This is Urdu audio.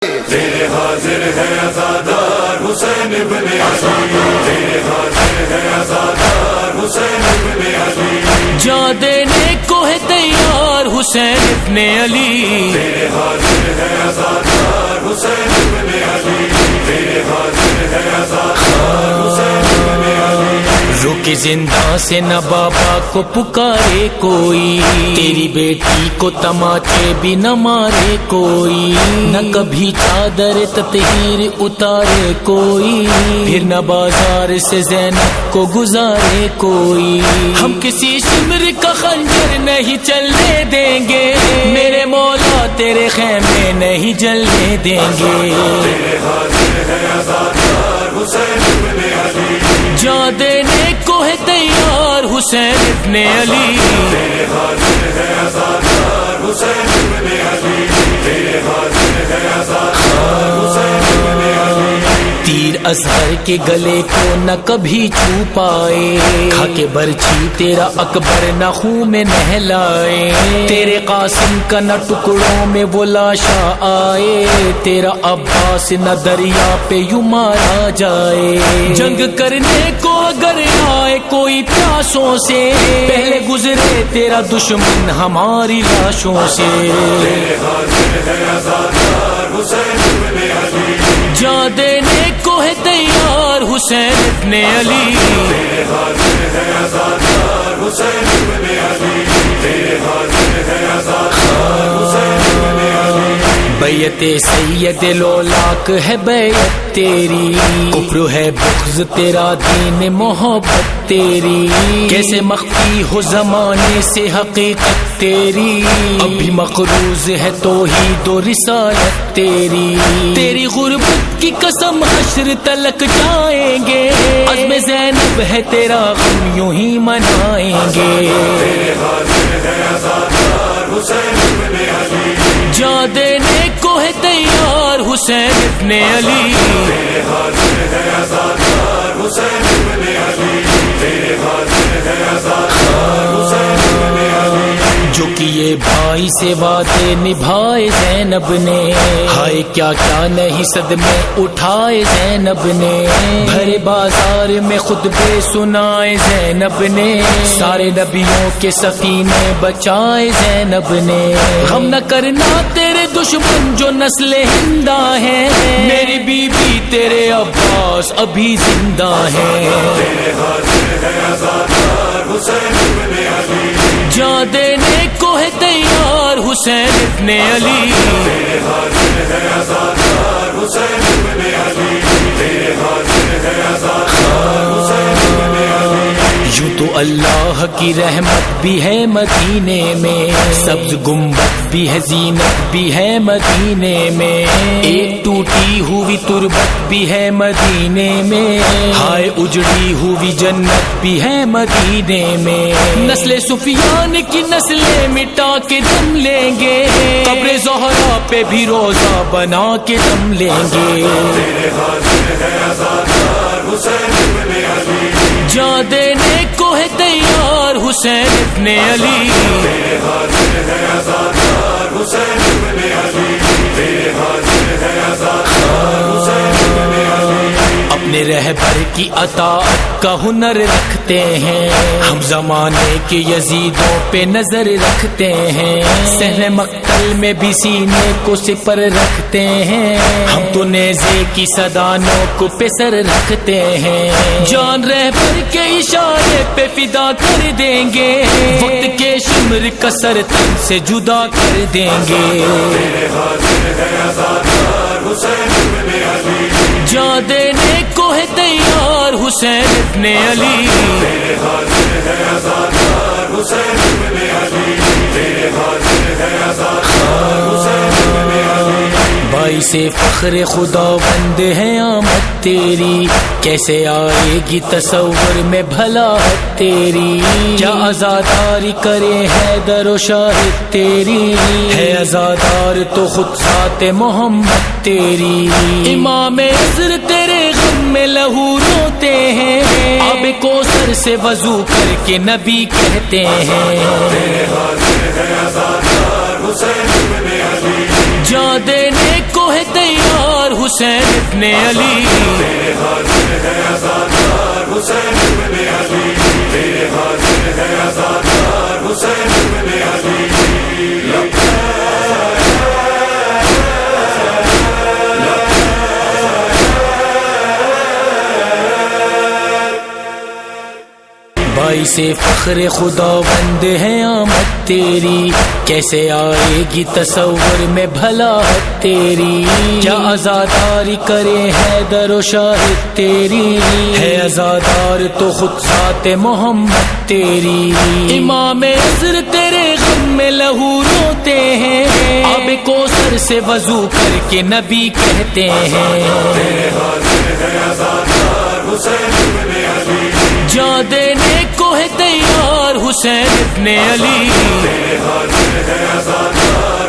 تیرے حاضر ہے عزادار حسین ابن علی، تیرے حاضر ہے عزادار حسین ابن علی، جان دینے کو ہے تیار حسین ابن علی، تیرے حاضر ہے عزادار حسین ابن علی، تیرے حاضر ہے عزادار حسین ابن علی۔ رکے زندہ سے نہ بابا کو پکارے کوئی، تیری بیٹی کو تماچے بھی نہ مارے کوئی، نہ کبھی چادر تطہیر اتارے کوئی، پھر نہ بازار سے زینب کو گزارے کوئی۔ ہم کسی سمر کا خنجر نہیں چلنے دیں گے، میرے مولا تیرے خیمے نہیں جلنے دیں گے۔ تیرے حاضر ہے عزادار حسین ابن علی، جان دینے کو ہے تیار حسین ابن علی، تیرے حاضر ہے عزادار حسین ابن علی، تیرے حاضر ہے عزادار حسین ابن علی۔ تیر اظہر کے گلے کو نہ کبھی چھو پائے، کھا کے برچھی تیرا اکبر نہ خون میں نہلائے، تیرے قاسم کا نہ ٹکڑوں میں وہ لاشا آئے، تیرا عباس نہ دریا پہ یوں مارا جائے۔ جنگ کرنے کو اگر آئے کوئی پیاسوں سے، پہلے گزرے تیرا دشمن ہماری لاشوں سے۔ تیرے حاضر ہے عزادار حسین ابن علی، جان دینے کو ہے تیار حسین ابن علی، تیرے حاضر ہے عزادار حسین ابن علی، تیرے حاضر ہے عزادار حسین ابن علی۔ بیعت سید لولاک ہے بیعت تیری، کفر ہے بغض تیرا دین محبت تیری، کیسے مخفی ہو زمانے سے حقیقت تیری، ابھی مقروض ہے توحید و رسالت تیری، تیری غربت کی قسم حشر تلک جائیں گے، عزم زینب ہے تیرا غم یوں ہی منائیں گے۔ تیرے حاضر ہے عزادار حسین ابن علی، جان دینے کو ہے تیار حسین ابن علی، تیرے حاضر ہے عزادار حسین ابن علی، تیرے حاضر ہے عزادار حسین ابن علی۔ جو کیے بھائی سے وعدے نبھائے زینب نے، ہائے کیا کیا نہیں صدمے اٹھائے زینب نے، بھرے بازار میں خطبے سنائے زینب نے، سارے نبیوں کے سفینے بچائے زینب نے۔ غم نہ کرنا تیرے دشمن جو نسل ہندہ ہیں، میری بی بی تیرے عباس ابھی زندہ ہیں۔ تیرے حاضر ہے عزادار حسین ابن علی، جان دینے کو ہے تیار حسین ابن علی، تیرے حاضر ہے عزادار حسین ابن علی، تیرے حاضر ہے عزادار حسین ابن علی۔ یوں تو اللہ کی رحمت بھی ہے مدینے میں، سبز گنبد بھی ہے زینت بھی ہے مدینے میں، ایک ٹوٹی ہوئی تربت بھی ہے مدینے میں، ہائے اجڑی ہوئی جنت بھی ہے مدینے میں۔ نسل سفیان کی نسلیں مٹا کے دم لیں گے، قبر زہرا پہ بھی روزہ بنا کے دم لیں گے۔ تیرے حاضر ہے عزادار حسین ابن علی، جان دینے کو ہے تیار حسین ابن علی، تیرے حاضر ہے عزادار حسین ابن علی، تیرے حاضر ہے عزادار حسین ابن علی۔ اپنے رہبر کی اطاعت کا ہنر رکھتے ہیں، ہم زمانے کے یزیدوں پہ نظر رکھتے ہیں، صحن مقتل میں بھی سینے کو سپر رکھتے ہیں، ہم تو نیزے کی صدانوں کو پہ سر رکھتے ہیں، جان رہبر کے اشارے پہ فدا کر دیں گے، وقت کے شمر کا سر تن سے جدا کر دیں گے۔ تیرے حاضر ہے عزادار حسین ابن علی، جان دینے کو ہے تیار حسین ابن علی، تیرے حاضر ہے عزادار حسین ابن علی، تیرے حاضر ہے عزادار حسین ابن علی۔ بائی سے فخر خدا بند ہے آمد تیری، کیسے آئے گی تصور میں بھلا تیری، کیا عزاداری کرے حیدر و شاہد تیری، ہے عزادار تو خود ذات محمد تیری، امام عصر تیرے غم میں لہو روتے ہیں، آب کوثر سے وضو کر کے نبی کہتے ہیں۔ تیرے حاضر ہے عزادار حسین ابن علی، جان دینے کو کو ہے تیار حسین ابن علی، تیرے حاضر ہے عزادار حسین ابن علی، تیرے حاضر ہے عزادار حسین ابن علی۔ باعث فخر خدا بند ہے آمد تیری، کیسے آئے گی تصور میں بھلا تیری، کیا عزاداری کرے حیدر و شاہد تیری، ہے عزادار تو خود ذات محمد تیری، امام عصر تیرے غم میں لہو روتے ہیں، آب کوثر سے وضو کر کے نبی کہتے ہیں، تیرے حاضر ہے عزادار حسین ابن علی، جان دینے کو ہے تیار حسین ابن علی، تیرے حاضر ہے عزادار